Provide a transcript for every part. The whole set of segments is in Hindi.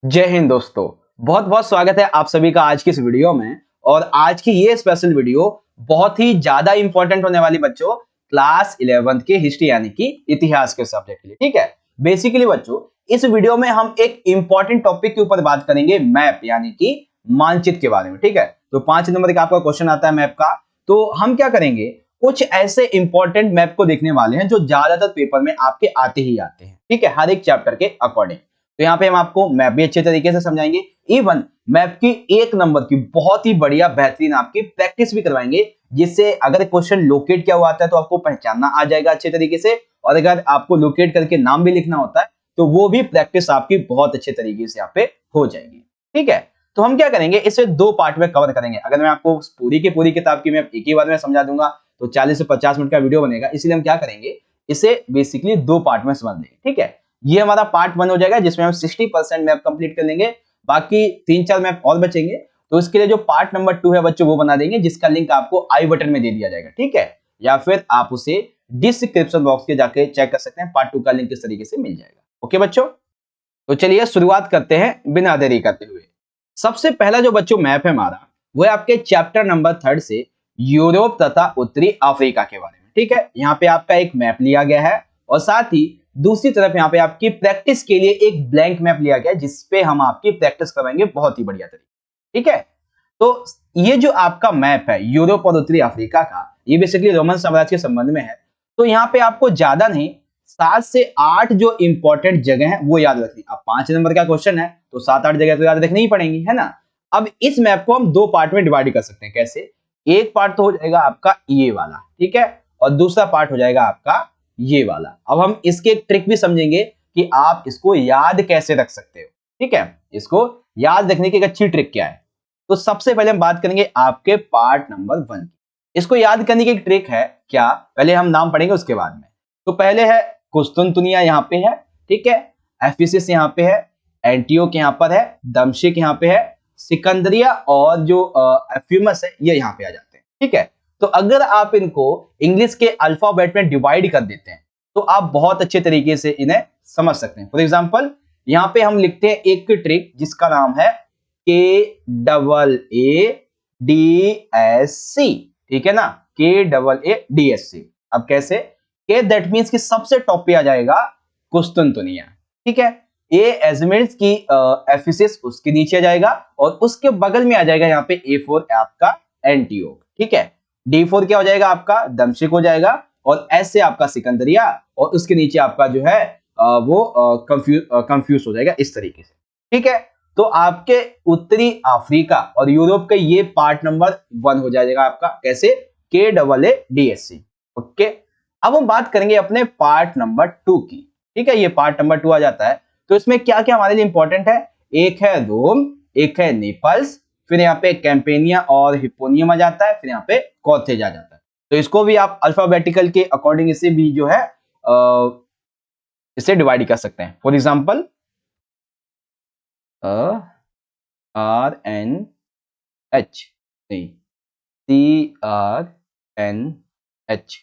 जय हिंद दोस्तों। बहुत बहुत स्वागत है आप सभी का आज की इस वीडियो में। और आज की ये स्पेशल वीडियो बहुत ही ज्यादा इंपॉर्टेंट होने वाली बच्चों क्लास 11th की हिस्ट्री यानी कि इतिहास के सब्जेक्ट के लिए। ठीक है, बेसिकली बच्चों इस वीडियो में हम एक इंपॉर्टेंट टॉपिक के ऊपर बात करेंगे, मैप यानी कि मानचित्र के बारे में। ठीक है, तो 5 नंबर का आपका क्वेश्चन आता है मैप का। तो हम क्या करेंगे, कुछ ऐसे इंपॉर्टेंट मैप को देखने वाले हैं जो ज्यादातर पेपर में आपके आते ही आते हैं। ठीक है, हर एक चैप्टर के अकॉर्डिंग। तो यहाँ पे हम आपको मैप भी अच्छे तरीके से समझाएंगे, इवन मैप की 1 नंबर की बहुत ही बढ़िया बेहतरीन आपकी प्रैक्टिस भी करवाएंगे, जिससे अगर क्वेश्चन लोकेट क्या हुआ आता है तो आपको पहचानना आ जाएगा अच्छे तरीके से। और अगर आपको लोकेट करके नाम भी लिखना होता है तो वो भी प्रैक्टिस आपकी बहुत अच्छे तरीके से यहाँ पे हो जाएगी। ठीक है, तो हम क्या करेंगे, इसे 2 पार्ट में कवर करेंगे। अगर मैं आपको पूरी की पूरी किताब की मैप एक ही बार में समझा दूंगा तो 40 से 50 मिनट का वीडियो बनेगा, इसलिए हम क्या करेंगे, इसे बेसिकली 2 पार्ट में समझ लेंगे। ठीक है, ये हमारा पार्ट 1 हो जाएगा जिसमें हम 60% मैप कंप्लीट कर लेंगे, बाकी 3-4 मैप और बचेंगे। तो इसके लिए जो पार्ट नंबर 2 है बच्चों वो बना देंगे, जिसका लिंक आपको आई बटन में दे दिया जाएगा। ठीक है, या फिर आप उसे डिस्क्रिप्शन बॉक्स के जाके चेक कर सकते हैं, पार्ट 2 का लिंक इस तरीके से मिल जाएगा। ओके बच्चों, तो चलिए शुरुआत करते हैं बिना देरी करते हुए। सबसे पहला जो बच्चों मैप है हमारा, वो है आपके चैप्टर नंबर 3 से यूरोप तथा उत्तरी अफ्रीका के बारे में। ठीक है, यहाँ पे आपका एक मैप लिया गया है और साथ ही दूसरी तरफ यहाँ पे आपकी प्रैक्टिस के लिए एक ब्लैंक मैप लिया गया है, जिसपे हम आपकी प्रैक्टिस करवाएंगे बहुत ही बढ़िया तरीके। ठीक है, तो ये जो आपका मैप है यूरोप और उत्तरी अफ्रीका का, ये बेसिकली रोमन साम्राज्य के संबंध में है। तो यहाँ पे आपको ज्यादा नहीं 7 से 8 जो इंपॉर्टेंट जगह है वो याद रखनी। अब 5 नंबर का क्वेश्चन है तो 7-8 जगह तो याद रखनी ही पड़ेंगी, है ना। अब इस मैप को हम 2 पार्ट में डिवाइड कर सकते हैं। कैसे, एक पार्ट तो हो जाएगा आपका ये वाला, ठीक है, और दूसरा पार्ट हो जाएगा आपका ये वाला। अब हम इसके एक ट्रिक भी समझेंगे कि आप इसको याद कैसे रख सकते हो। ठीक है, इसको याद रखने की एक अच्छी ट्रिक क्या है, तो सबसे पहले हम बात करेंगे आपके पार्ट नंबर 1 की। इसको याद करने की एक ट्रिक है क्या, पहले हम नाम पढ़ेंगे उसके बाद में। तो पहले है कुस्तुनतुनिया, यहाँ पे है। ठीक है, एफिसस यहाँ पे है, एंटियोक यहाँ पर है, दमश्क यहाँ पे है, सिकंदरिया और जो एफ्यूमस है ये यहाँ पे आ जाते हैं। ठीक है, तो अगर आप इनको इंग्लिश के अल्फाबेट में डिवाइड कर देते हैं तो आप बहुत अच्छे तरीके से इन्हें समझ सकते हैं। फॉर एग्जाम्पल यहाँ पे हम लिखते हैं एक ट्रिक जिसका नाम है KAADSC। ठीक है ना, KAADSC। अब कैसे, के दैट मीन्स कि सबसे टॉप पे आ जाएगा कुस्तुनतुनिया। ठीक है, ए एज मीन्स की एफिसस उसके नीचे आ जाएगा और उसके बगल में आ जाएगा यहाँ पे A4 आपका एंटियोक। ठीक है, D4 क्या हो जाएगा आपका दमश्क हो जाएगा, और एस से आपका सिकंदरिया, और उसके नीचे आपका जो है वो कंफ्यूज हो जाएगा इस तरीके से। ठीक है, तो आपके उत्तरी अफ्रीका और यूरोप का ये पार्ट नंबर 1 हो जाएगा आपका। कैसे, KAADSC। ओके, अब हम बात करेंगे अपने पार्ट नंबर 2 की। ठीक है, ये पार्ट नंबर 2 आ जाता है। तो इसमें क्या क्या हमारे लिए इंपॉर्टेंट है, एक है रोम, एक है नेपल्स, फिर यहाँ पे कैंपेनिया और हिप्पोनियम आ जाता है, फिर यहाँ पे कॉर्थेज आ जाता है। तो इसको भी आप अल्फाबेटिकल के अकॉर्डिंग इसे भी जो है इसे डिवाइड कर सकते हैं। फॉर एग्जाम्पल RNH, नहीं, CRNH,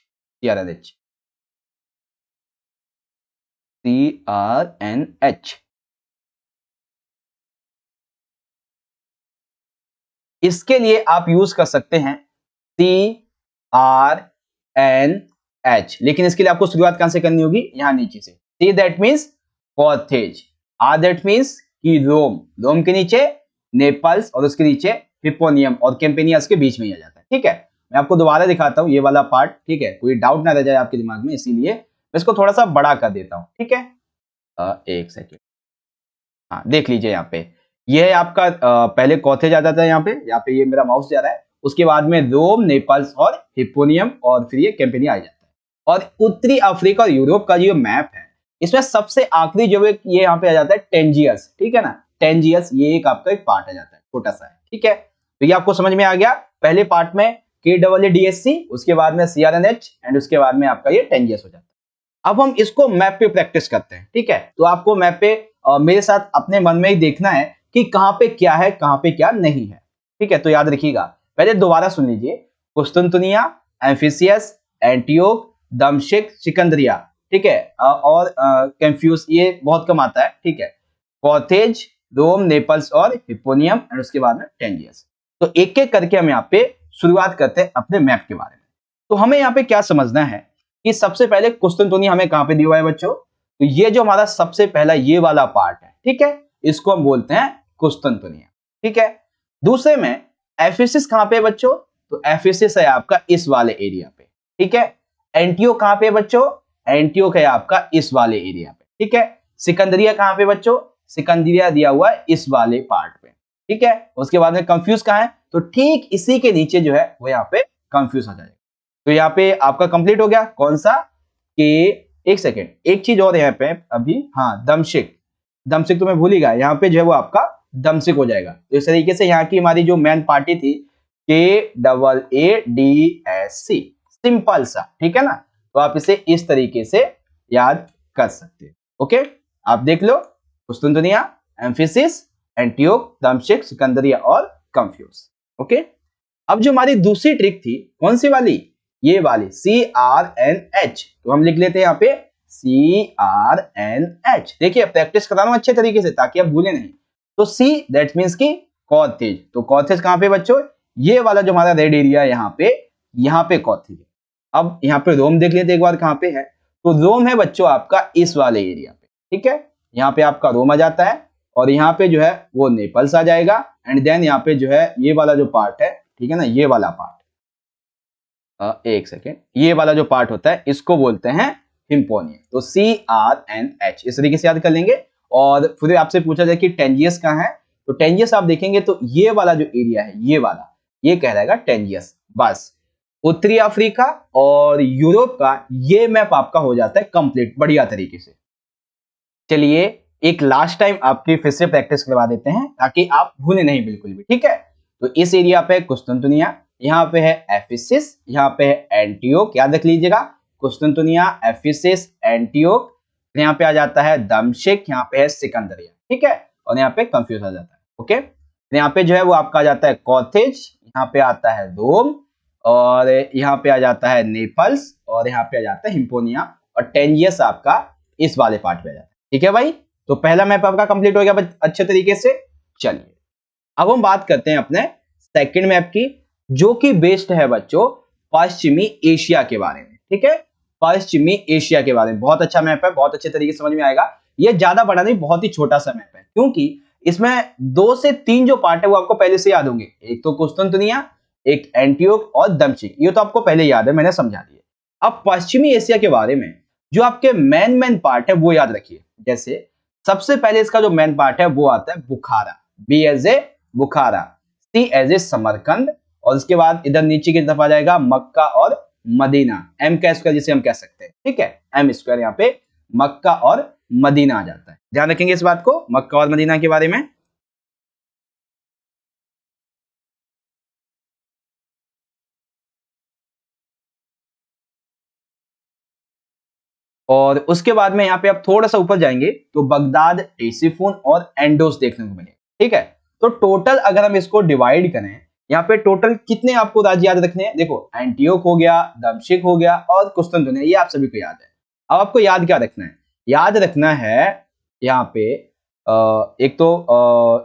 CRNH। इसके लिए आप यूज कर सकते हैं CRNH, लेकिन इसके लिए आपको शुरुआत कहां से करनी होगी, यहां नीचे से। C that means Carthage, R that means कि रोम, रोम के नीचे नेपल्स और उसके नीचे हिप्पोनियम, और कैंपेनिया उसके बीच में ही आ जाता है। ठीक है, मैं आपको दोबारा दिखाता हूं ये वाला पार्ट। ठीक है, कोई डाउट ना रह जाए आपके दिमाग में, इसीलिए मैं इसको थोड़ा सा बड़ा कर देता हूं। ठीक है, एक सेकेंड, हाँ देख लीजिए यहाँ पे, ये है आपका पहले कॉर्थेज आ जाता है, यहाँ पे ये मेरा माउस जा रहा है, उसके बाद में रोम, नेपल्स और हिप्पोनियम, और फिर ये कैंपेनिया आ जाता है। और उत्तरी अफ्रीका और यूरोप का जो मैप है, इसमें सबसे आखिरी जो है ये यहाँ पे आ जाता है टेंजियस। ठीक है ना, टेंजियस ये एक आपका एक पार्ट आ जाता है, छोटा सा है। ठीक है, तो ये आपको समझ में आ गया। पहले पार्ट में KAADSC, उसके बाद में CRNH, एंड उसके बाद में आपका ये टेंजियस हो जाता है। अब हम इसको मैप पे प्रैक्टिस करते हैं। ठीक है, तो आपको मैप पे मेरे साथ अपने मन में ही देखना है कि कहां पे क्या है, कहां पे क्या नहीं है। ठीक है, तो याद रखिएगा, पहले दोबारा सुन लीजिए। कुस्तुनतुनिया, एम्फिसियस, एंटियोक, दमश्क, सिकंदरिया। ठीक है, और कंफ्यूज ये बहुत कम आता है। ठीक है, कॉर्थेज, रोम, नेपल्स और हिप्पोनियम, एंड उसके बाद में टेंजियस। तो एक एक करके हम यहाँ पे शुरुआत करते हैं अपने मैप के बारे में। तो हमें यहाँ पे क्या समझना है कि सबसे पहले कुस्तुनतुनिया हमें कहाँ पे दिया हुआ है बच्चों, तो ये जो हमारा सबसे पहला ये वाला पार्ट है, ठीक है, इसको हम बोलते हैं कुस्तुनतुनिया, ठीक है। दूसरे में एफिसिस कहाँ पे है बच्चों, तो एफिसिस है आपका इस वाले एरिया पे, ठीक है। एंटियोक कहाँ पे है बच्चों, एंटियोक है आपका इस वाले एरिया पे, ठीक है। सिकंदरिया कहाँ पे बच्चों, सिकंदरिया दिया हुआ है इस वाले पार्ट पे, ठीक है। उसके बाद में कंफ्यूज कहाँ है, तो ठीक इसी के नीचे जो है वो यहाँ पे कंफ्यूज आ जाएगा। तो यहाँ पे आपका कंप्लीट हो गया कौन सा, कि एक सेकेंड, एक चीज और यहाँ पे अभी, हाँ दमशिक, दमशिक तो मैं भूल ही गया, यहाँ पे जो है वो आपका दमशिक हो जाएगा। तो इस तरीके से यहाँ की हमारी जो मेन पार्टी थी KAADSC, सिंपल सा, ठीक है ना। तो आप इसे इस तरीके से याद कर सकते हैं। ओके, आप देख लो, कुस्तुनतुनिया, एम्फिसिस, एंटियोक, दमशिक, सिकंदरिया और कंफ्यूज। ओके, अब जो हमारी दूसरी ट्रिक थी कौन सी वाली, ये वाली CRNH, तो हम लिख लेते हैं यहाँ पे CRNH। देखिए प्रैक्टिस करा रहा हूं अच्छे तरीके से ताकि आप भूले नहीं। तो C दैट मींस की कॉर्थेज, तो कॉर्थेज कहाँ पे बच्चों, ये वाला जो हमारा रेड एरिया यहाँ पे कॉर्थेज है। अब यहाँ पे रोम देख लेते एक बार कहाँ पे है, तो रोम है बच्चों आपका इस वाले एरिया पे, ठीक है। यहाँ पे आपका रोम आ जाता है और यहाँ पे जो है वो नेपल्स आ जाएगा, एंड देन यहाँ पे जो है ये वाला जो पार्ट है, ठीक है ना, ये वाला पार्ट, एक सेकेंड, ये वाला जो पार्ट होता है इसको बोलते हैं हिम्पोनिया। तो CRNH इस तरीके से याद कर लेंगे। और फिर आपसे पूछा जाए कि टेंजियस कहाँ है, तो टेंजियस आप देखेंगे तो ये वाला जो एरिया है, ये वाला, ये कह रहेगा टेंजियस। बस उत्तरी अफ्रीका और यूरोप का ये मैप आपका हो जाता है कंप्लीट बढ़िया तरीके से। चलिए एक लास्ट टाइम आपकी फिर से प्रैक्टिस करवा देते हैं ताकि आप भूले नहीं बिल्कुल भी, ठीक है। तो इस एरिया पे कुस्तुनतुनिया, यहाँ पे है एफिसिस, यहाँ पे है एंटियोक, याद रख लीजिएगा, कुस्तुनतुनिया, एफिसिस, एंटियोक, यहाँ पे आ जाता है दमशिक, यहाँ पे है सिकंदरिया, ठीक है, और यहाँ पे कंफ्यूज आ जाता है। ओके, यहाँ पे जो है वो आपका आ जाता है कॉर्थेज, यहाँ पे आता है रोम, और यहाँ पे आ जाता है नेपल्स, और यहाँ पे आ जाता है हिम्पोनिया, और टेंजियस आपका इस वाले पार्ट पे आ जाता है, ठीक है भाई। तो पहला मैप आपका कंप्लीट हो गया अच्छे तरीके से। चलिए अब हम बात करते हैं अपने सेकंड मैप की, जो कि बेस्ड है बच्चों पश्चिमी एशिया के बारे में, ठीक है, पश्चिमी एशिया के बारे में। बहुत अच्छा मैप है, बहुत अच्छे तरीके से समझ में आएगा। ये ज्यादा बड़ा नहीं, बहुत ही छोटा सा मैप है, क्योंकि इसमें 2 से 3 जो पार्ट है वो आपको पहले से याद होंगे, एक तो कुस्तुनतुनिया, एक एंटियोक और दमशिक, ये तो आपको पहले याद है, मैंने समझा दिया। अब पश्चिमी एशिया के बारे में जो आपके मेन पार्ट है वो याद रखिए। जैसे सबसे पहले इसका जो मेन पार्ट है वो आता है Bukhara, B as a Bukhara, C as a Samarkand, और उसके बाद इधर नीचे की तरफ आ जाएगा मक्का और मदीना, M का स्क्वायर जिसे हम कह सकते हैं, ठीक है, M स्क्वायर, यहाँ पे मक्का और मदीना आ जाता है। ध्यान रखेंगे इस बात को, मक्का और मदीना के बारे में। और उसके बाद में यहाँ पे आप थोड़ा सा ऊपर जाएंगे तो बगदाद, टेसिफून और एंडोस देखने को मिलेगा, ठीक है। तो टोटल अगर हम इसको डिवाइड करें, यहाँ पे टोटल कितने आपको राज्य याद रखने हैं, देखो एंटियोक हो गया, दमशिक हो गया और कुस्तुनतुनिया, ये आप सभी को याद है। अब आपको याद क्या रखना है, याद रखना है यहाँ पे एक तो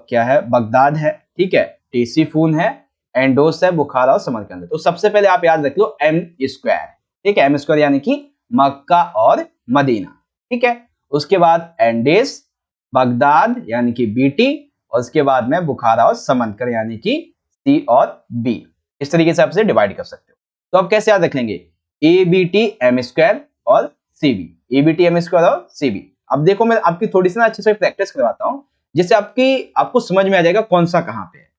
क्या है, बगदाद है, ठीक है, टेसिफून है, एंडोस है, बुखारा और समरकंद है। तो सबसे पहले आप याद रख लो M स्क्वायर, ठीक है, M स्क्वायर यानी कि मक्का और मदीना, ठीक है। उसके बाद एंडेस, बगदाद यानी कि BT, और उसके बाद में बुखारा और समरकंद यानी कि C और B। इस तरीके से आप इसे डिवाइड कर सकते हो। तो आप कैसे याद रख लेंगे, ABT M स्क्वायर और CB, ABT M स्क्वायर और CB। अब देखो मैं आपकी थोड़ी सी ना अच्छे से प्रैक्टिस करवाता हूं, जिससे आपको समझ में आ जाएगा कौन सा कहां पे है।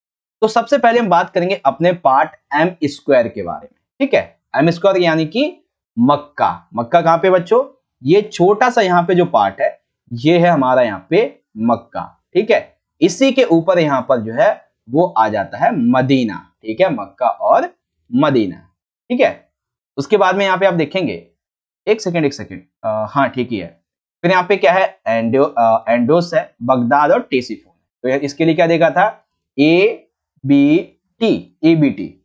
तो सबसे पहले हम बात करेंगे अपने पार्ट M स्क्वायर के बारे में, ठीक है। M स्क्वायर यानी कि मक्का, मक्का कहां पे बच्चों, ये छोटा सा यहाँ पे जो पार्ट है ये है हमारा यहाँ पे मक्का, ठीक है। इसी के ऊपर यहाँ पर जो है वो आ जाता है मदीना, ठीक है, मक्का और मदीना, ठीक है। उसके बाद में यहाँ पे आप देखेंगे, एक सेकेंड, हाँ ठीक ही है। फिर यहाँ पे क्या है, एंडोस है, बगदाद और टेसिफून। तो इसके लिए क्या देखा था, ABT,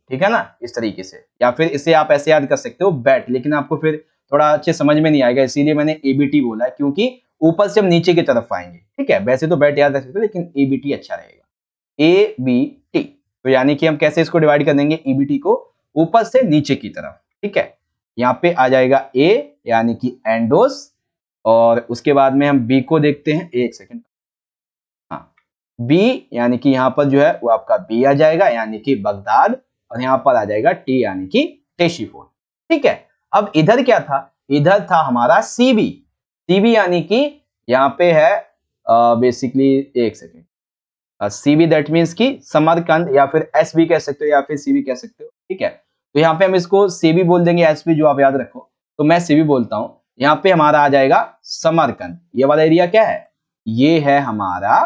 ठीक है ना, इस तरीके से। या फिर इसे आप ऐसे याद कर सकते हो बैट, लेकिन आपको फिर थोड़ा अच्छे समझ में नहीं आएगा, इसीलिए मैंने ABT बोला है, क्योंकि ऊपर से हम नीचे की तरफ आएंगे, ठीक है। वैसे तो बैट याद रख सकते हो, लेकिन ईबीटी अच्छा रहेगा, एबीटी। तो यानी कि हम कैसे इसको डिवाइड कर देंगे, ईबीटी को ऊपर से नीचे की तरफ, ठीक है। यहाँ पे आ जाएगा ए यानी कि एंडोस, और उसके बाद में हम बी को देखते हैं, एक सेकंड, हाँ, बी यानी कि यहाँ पर जो है वो आपका बी आ जाएगा यानी कि बगदाद, और यहाँ पर आ जाएगा टी यानी कि टेशीफोन, ठीक है। अब इधर क्या था, इधर था हमारा सीबी, सीबी यानी कि यहाँ पे है बेसिकली, एक सेकेंड, सीबी दैट मीन्स कि समरकंद, या फिर एसबी कह सकते हो या फिर सीबी कह सकते हो, ठीक है। तो यहाँ पे हम इसको सीबी बोल देंगे, एसबी जो आप याद रखो, तो मैं सीबी बोलता हूँ। यहाँ पे हमारा आ जाएगा समरकंद, ये वाला एरिया क्या है, ये है हमारा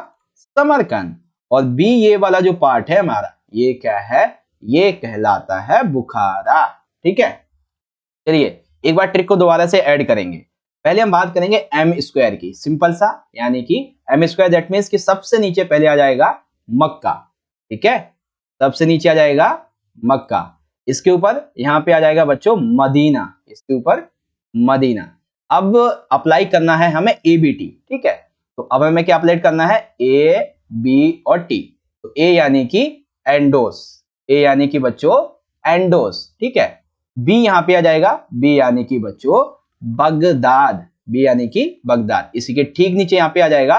समरकंद, और बी ये वाला जो पार्ट है हमारा, ये क्या है, ये कहलाता है बुखारा, ठीक है। चलिए एक बार ट्रिक को दोबारा से ऐड करेंगे। पहले हम बात करेंगे एम स्क्वायर की, सिंपल सा, यानी कि एम स्क्वायर दैट मीन्स कि सबसे नीचे पहले आ जाएगा मक्का, ठीक है, सबसे नीचे आ जाएगा मक्का, इसके ऊपर यहाँ पे आ जाएगा बच्चों मदीना, इसके ऊपर मदीना। अब अप्लाई करना है हमें एबीटी, ठीक है। तो अब हमें क्या अप्लाई करना है, ए बी और टी। तो ए यानी कि एंडोस, ए यानी कि बच्चों एंडोस, ठीक है। बी यहां पे आ जाएगा, बी यानी कि बच्चों बगदाद, बी यानी कि बगदाद। इसी के ठीक नीचे यहां पे आ जाएगा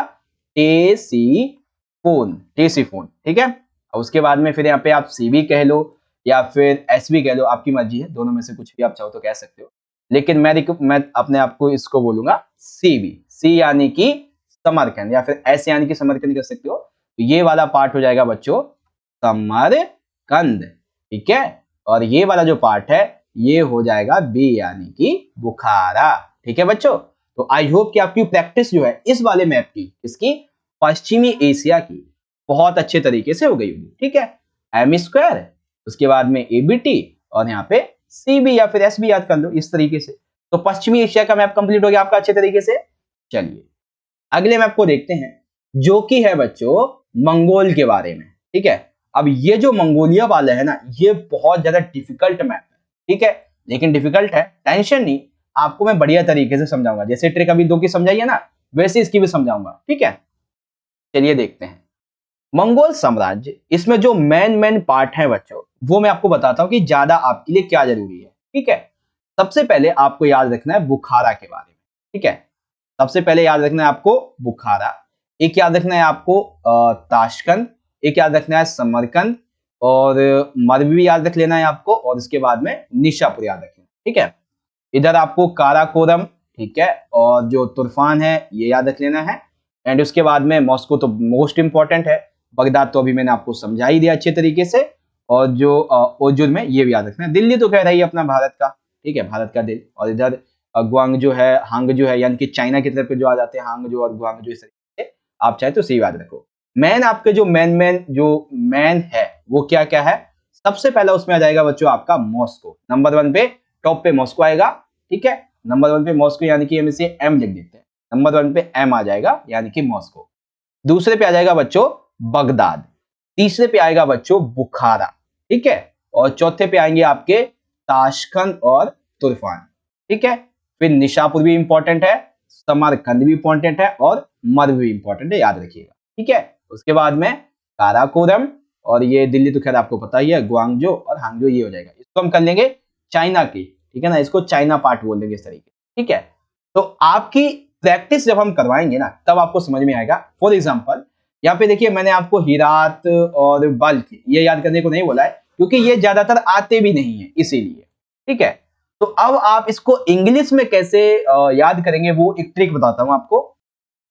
टेसीफोन, टेसीफोन, ठीक है। और उसके बाद में फिर यहाँ पे आप सीबी कह लो या फिर एसबी कह लो, आपकी मर्जी है, दोनों में से कुछ भी आप चाहो तो कह सकते हो, लेकिन मैं अपने आप को इसको बोलूंगा सीबी, सी यानी कि समरकंद, या फिर एस यानी कि समरकंद कर सकते हो। तो ये वाला पार्ट हो जाएगा बच्चों समरकंद, ठीक है। और ये वाला जो पार्ट है ये हो जाएगा बी यानी कि बुखारा, ठीक है बच्चों। तो आई होप कि आपकी प्रैक्टिस जो है इस वाले मैप की, इसकी पश्चिमी एशिया की, बहुत अच्छे तरीके से हो गई होगी, ठीक है। एम स्क्वायर, उसके बाद में एबीटी, और यहाँ पे सीबी या फिर एसबी याद कर लो इस तरीके से। तो पश्चिमी एशिया का मैप कंप्लीट हो गया आपका अच्छे तरीके से। चलिए अगले मैप को देखते हैं, जो कि है बच्चों मंगोल के बारे में, ठीक है। अब ये जो मंगोलिया वाला है ना, ये बहुत ज्यादा डिफिकल्ट मैप है, ठीक है, लेकिन डिफिकल्ट है, टेंशन नहीं, आपको मैं बढ़िया तरीके से समझाऊंगा। जैसे ट्रिक अभी 2 की समझाई है ना, वैसे इसकी भी समझाऊंगा, ठीक है। चलिए देखते हैं मंगोल साम्राज्य, इसमें जो मेन पार्ट है बच्चों, वो मैं आपको बताता हूं कि ज्यादा आपके लिए क्या जरूरी है, ठीक है। सबसे पहले आपको याद रखना है बुखारा के बारे में, ठीक है। सबसे पहले याद रखना है आपको बुखारा, एक याद रखना है आपको ताशकंद, एक याद रखना है समरकंद, और मरवी भी याद रख लेना है आपको, और उसके बाद में निशापुर याद रखना, ठीक है। इधर आपको काराकोरम, ठीक है, और जो तुर्फान है ये याद रख लेना है, एंड उसके बाद में मॉस्को तो मोस्ट इंपॉर्टेंट है, बगदाद तो अभी मैंने आपको समझा ही दिया अच्छे तरीके से, और जो ओजुर में ये भी याद रखना है। दिल्ली तो कह रही है अपना भारत का, ठीक है, भारत का दिल, और इधर ग्वांग जो है, हांग जो है, यानी कि चाइना की तरफ जो आ जाते हैं हांग जो और ग्वांग जो, इस तरीके से आप चाहे तो सही याद रखो। मैन आपके जो मैन है वो क्या क्या है, सबसे पहला उसमें आ जाएगा बच्चों आपका मॉस्को, नंबर 1 पे, टॉप पे मॉस्को आएगा, ठीक है। नंबर 1 पे मॉस्को यानी कि हम इसे एम लिख देते हैं, नंबर 1 पे एम आ जाएगा यानी कि मॉस्को। दूसरे पे आ जाएगा बच्चों बगदाद, तीसरे पे आएगा बच्चों बुखारा, ठीक है, और चौथे पे आएंगे आपके ताशकंद और तुर्फान, ठीक है। फिर निशापुर भी इंपॉर्टेंट है, समरकंद भी इंपॉर्टेंट है, और मर्व भी इंपॉर्टेंट है, याद रखिएगा, ठीक है। उसके बाद में काराकोरम, और ये दिल्ली तो खैर आपको पता ही है, ग्वांगजो और हांगजो, ये हो जाएगा। इसको हम कर लेंगे चाइना की, ठीक है ना, इसको चाइना पार्ट बोल देंगे इस तरीके, ठीक है। तो आपकी प्रैक्टिस जब हम करवाएंगे ना, तब आपको समझ में आएगा। फॉर एग्जांपल यहाँ पे देखिए, मैंने आपको हिरात और बल्क ये याद करने को नहीं बोला है, क्योंकि ये ज्यादातर आते भी नहीं है, इसीलिए, ठीक है। तो अब आप इसको इंग्लिश में कैसे याद करेंगे, वो एक ट्रिक बताता हूं आपको।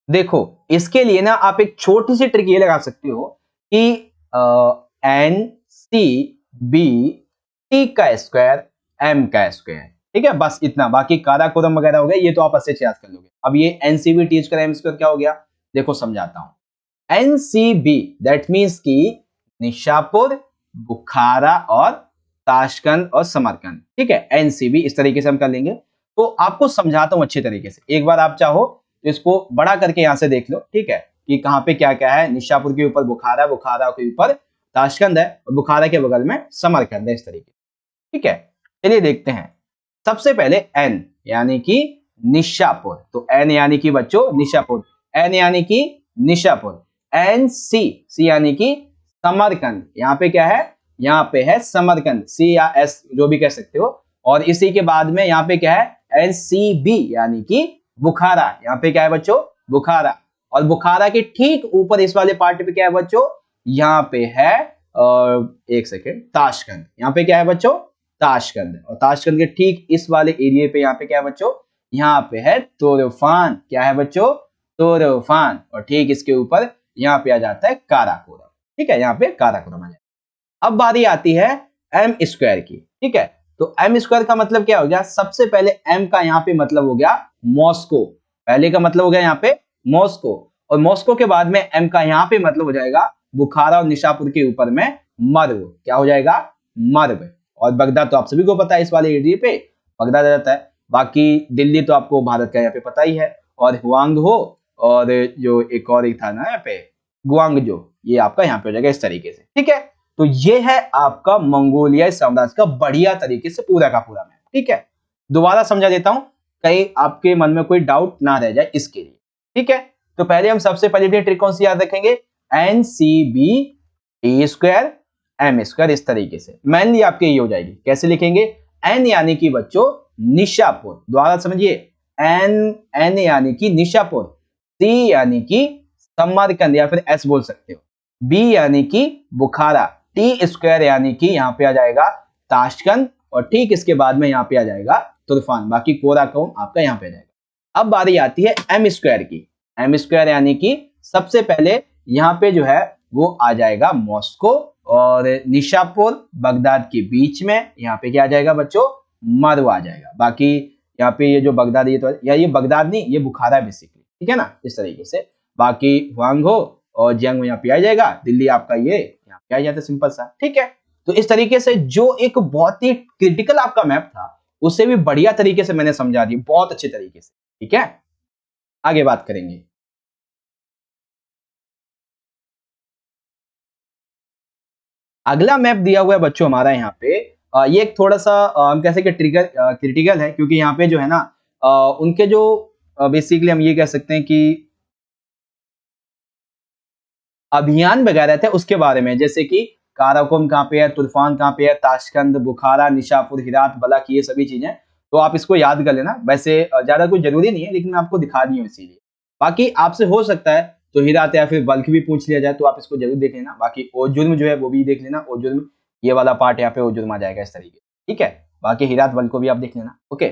देखो इसके लिए ना आप एक छोटी सी ट्रिक ये लगा सकते हो कि एन सी बी टी का स्क्वायर एम का स्क्वायर, ठीक है, बस इतना। बाकी काराकोरम वगैरह हो गया, ये तो आप अच्छे से याद कर लोगे। अब ये NCB T square M square क्या हो गया, देखो समझाता हूं। एनसीबी दैट मीन्स की निशापुर, बुखारा और ताशकंद और समरकंद, ठीक है, एनसीबी इस तरीके से हम कर लेंगे। तो आपको समझाता हूं अच्छे तरीके से, एक बार आप चाहो तो इसको बड़ा करके यहां से देख लो, ठीक है, कि कहां पे क्या क्या है। निशापुर के ऊपर बुखारा, बुखारा के ऊपर ताशकंद है, और बुखारा के बगल में समरकंद है, इस तरीके, ठीक है। चलिए देखते हैं। सबसे पहले एन यानी कि निशापुर। तो एन यानी कि बच्चों निशापुर, एन यानी कि निशापुर, एन सी, सी यानी कि समरकंद। यहाँ पे क्या है, यहाँ पे है समरकंद, सी या एस जो भी कह सकते हो। और इसी के बाद में यहाँ पे क्या है, एन सी बी यानी कि बुखारा। यहाँ पे क्या है बच्चों, बुखारा। और बुखारा के ठीक ऊपर इस वाले पार्ट पे क्या है बच्चों, यहाँ पे है एक सेकेंड, ताशकंद। यहाँ पे क्या है बच्चों, ताशकंद। और ताशकंद के ठीक इस वाले एरिया पे यहाँ पे क्या है बच्चों, यहाँ पे है तूरफान। क्या है बच्चों, तूरफान। और ठीक इसके ऊपर यहाँ पे आ जाता है काराकोरम। ठीक है, यहाँ पे काराकोरम आ जाता है। अब बारी आती है एम स्क्वायर की। ठीक है, तो एम स्क्वायर का मतलब क्या हो गया, सबसे पहले एम का यहाँ पे मतलब हो गया मॉस्को। पहले का मतलब हो गया यहाँ पे मॉस्को, और मॉस्को के बाद में एम का यहाँ पे मतलब हो जाएगा बुखारा और निशापुर के ऊपर में मर्व। क्या हो जाएगा, मर्व। और बगदाद तो आप सभी को पता है, इस वाले एरिया पे बगदाद आ जाता है। बाकी दिल्ली तो आपको भारत का यहाँ पे पता ही है, और हुआंग हो, और जो एक और एक था ना यहाँ पे गुआंगजो, ये आपका यहाँ पे हो जाएगा इस तरीके से। ठीक है, तो ये है आपका मंगोलियाई साम्राज्य का बढ़िया तरीके से पूरा का पूरा मैप। ठीक है, दोबारा समझा देता हूं, कहीं आपके मन में कोई डाउट ना रह जाए इसके लिए। ठीक है, तो पहले हम सबसे पहले ट्रिक कौन सी याद रखेंगे, N C B T square M square, इस तरीके से मेनली आपके ये हो जाएगी। कैसे लिखेंगे, एन यानी कि बच्चों निशापुर, दोबारा समझिए, एन एन यानी कि निशापुर, सी यानी कि समरकंद या फिर एस बोल सकते हो, बी यानी कि बुखारा, टी स्क्वायर यानी कि यहाँ पे आ जाएगा ताशकंद, और ठीक इसके बाद में यहाँ पे आ जाएगा तुर्फान। बाकी कोराकोम आपका यहाँ पे आ जाएगा। अब बारी आती है एम स्क्वायर की। एम स्क्वायर यानी कि सबसे पहले यहाँ पे जो है वो आ जाएगा मॉस्को, और निशापुर बगदाद के बीच में यहाँ पे क्या आ जाएगा बच्चों, मर्व आ जाएगा। बाकी यहाँ पे ये जो बगदाद, ये तो या ये बगदाद नहीं, ये बुखारा बेसिकली। ठीक है ना, इस तरीके से। बाकी हुआंग हो और जियांग यहाँ पे आ जाएगा, दिल्ली आपका ये यहाँ पे आ जाता है, सिंपल सा। ठीक है, तो इस तरीके से जो एक बहुत ही क्रिटिकल आपका मैप था, उससे भी बढ़िया तरीके से मैंने समझा दी, बहुत अच्छे तरीके से। ठीक है, आगे बात करेंगे। अगला मैप दिया हुआ है बच्चों हमारा यहाँ पे, ये एक थोड़ा सा हम कह सकते क्रिटिकल है, क्योंकि यहाँ पे जो है ना उनके जो बेसिकली हम ये कह सकते हैं कि अभियान वगैरह थे उसके बारे में, जैसे कि काराकोरम कहाँ पे है, तुर्फान कहाँ पे है, ताशकंद, बुखारा, निशापुर, हिरात, बलख, ये सभी चीजें। तो आप इसको याद कर लेना। वैसे ज्यादा कुछ जरूरी नहीं है, लेकिन मैं आपको दिखा दी हूँ इसीलिए। बाकी आपसे हो सकता है तो हिरात या फिर बल्ख भी पूछ लिया जाए, तो आप इसको जरूर देख लेना। बाकी ओजुर्म जो है वो भी देख लेना, ओजुर्म ये वाला पार्ट यहाँ पे ओजुर्म आ जाएगा इस तरीके। ठीक है, बाकी हिरात बल्ख को भी आप देख लेना। ओके,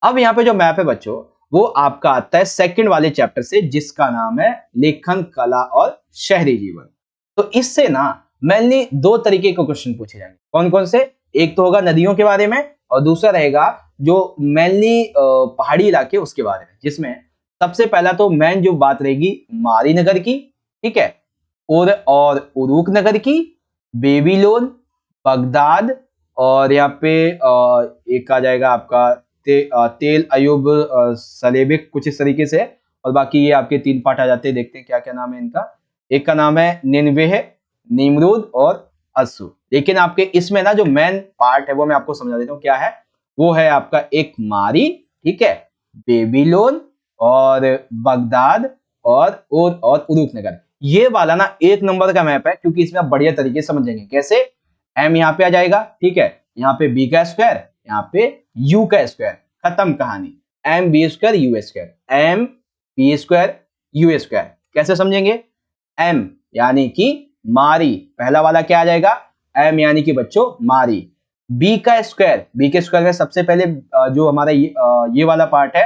अब यहाँ पे जो मैप है बच्चों, वो आपका आता है सेकंड वाले चैप्टर से, जिसका नाम है लेखन कला और शहरी जीवन। तो इससे ना मेनली दो तरीके के क्वेश्चन पूछे जाएंगे। कौन कौन से, एक तो होगा नदियों के बारे में, और दूसरा रहेगा जो मेनली पहाड़ी इलाके उसके बारे में, जिसमें सबसे पहला तो मेन जो बात रहेगी मारी नगर की। ठीक है, और उरुक नगर की, बेबीलोन, बगदाद, और यहाँ पे एक आ जाएगा आपका तेल अयुब सलेबिक, कुछ इस तरीके से। और बाकी ये आपके तीन पार्ट आ जाते हैं, देखते हैं क्या क्या नाम है इनका। एक का नाम है निनवेह, निमरूद और अस्सुर। लेकिन आपके इसमें ना जो मेन पार्ट है वो मैं आपको समझा देता हूँ क्या है। वो है आपका एक मारी, ठीक है, बेबीलोन और बगदाद और उरुक नगर। ये वाला ना एक नंबर का मैप है, क्योंकि इसमें आप बढ़िया तरीके से समझेंगे। कैसे, एम यहाँ पे आ जाएगा, ठीक है, यहाँ पे बी का स्क्वायर, यहाँ पे यू का स्क्वायर, खत्म कहानी। M B square U square, M B square U square. कैसे समझेंगे, एम यानी कि मारी, पहला वाला क्या आ जाएगा, एम यानी कि बच्चों मारी। बी का स्क्वायर, बी के स्क्वायर में सबसे पहले जो हमारा ये वाला पार्ट है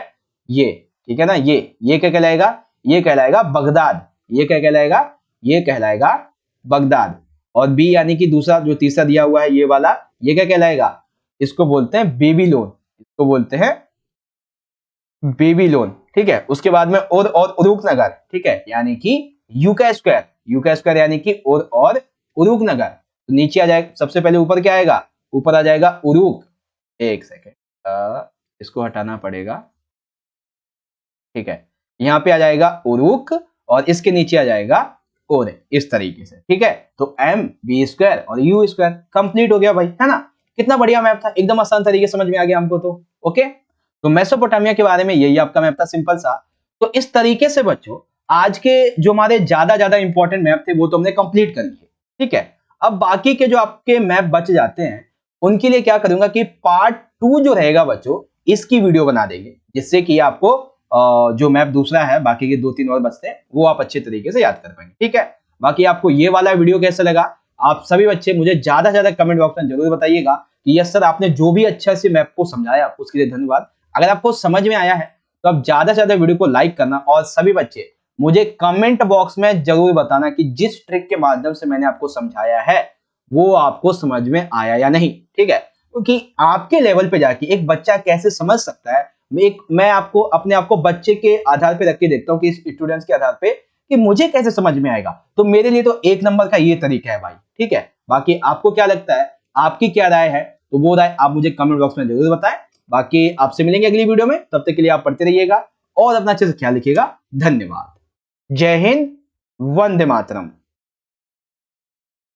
ये, ठीक है ना, ये क्या कहलाएगा, ये कहलाएगा बगदाद। ये क्या कहलाएगा, ये कहलाएगा बगदाद। और बी यानी कि दूसरा जो तीसरा दिया हुआ है ये वाला, ये क्या कहलाएगा, इसको बोलते हैं बेबीलोन, इसको बोलते हैं बेबीलोन। ठीक है, उसके बाद में और उरुक नगर, ठीक है, यानी कि यू का स्क्वायर, यू का स्क्वायर यानी कि और उरुक नगर। तो नीचे आ जाएगा, सबसे पहले ऊपर क्या आएगा, ऊपर आ जाएगा उरुक। एक सेकेंड, इसको हटाना पड़ेगा। ठीक है, यहाँ पे आ जाएगा उरुक और इसके नीचे आ जाएगा और, इस तरीके से। ठीक है, तो एम बी स्क्वायर और यू स्क्वायर कंप्लीट हो गया भाई, है ना। कितना बढ़िया मैप था, एकदम आसान तरीके समझ में आ गया हमको तो। ओके, तो मेसोपोटामिया के बारे में यही आपका मैप था, सिंपल सा। तो इस तरीके से बच्चों आज के जो हमारे ज्यादा इंपॉर्टेंट मैप थे वो तो हमने कंप्लीट कर लिए, ठीक है। अब बाकी के जो आपके मैप बच जाते हैं उनके लिए क्या करूंगा कि पार्ट 2 जो रहेगा बच्चों इसकी वीडियो बना देंगे, जिससे कि आपको जो मैप दूसरा है बाकी के 2-3 और बचते हैं वो आप अच्छे तरीके से याद कर पाएंगे, ठीक है। बाकी आपको ये वाला वीडियो कैसा लगा, आप सभी बच्चे मुझे ज्यादा से ज्यादा कमेंट बॉक्स में जरूर बताइएगा कि यस सर आपने जो भी अच्छा से मैप को समझाया उसके लिए धन्यवाद। अगर आपको समझ में आया है तो आप ज्यादा से ज्यादा वीडियो को लाइक करना, और सभी बच्चे मुझे कमेंट बॉक्स में जरूर बताना कि जिस ट्रिक के माध्यम से मैंने आपको समझाया है वो आपको समझ में आया या नहीं, ठीक है। क्योंकि आपके लेवल पे जाके एक बच्चा कैसे समझ सकता है, मैं आपको अपने आप को बच्चे के आधार पे रख के देखता हूँ कि स्टूडेंट्स के आधार पे कि मुझे कैसे समझ में आएगा, तो मेरे लिए तो 1 नंबर का ये तरीका है भाई, ठीक है। बाकी आपको क्या लगता है, आपकी क्या राय है, तो वो राय आप मुझे कमेंट बॉक्स में जरूर बताएं। बाकी आपसे मिलेंगे अगली वीडियो में, तब तक के लिए आप पढ़ते रहिएगा और अपना अच्छे से ख्याल रखिएगा। धन्यवाद। जय हिंद, वंदे मातरम।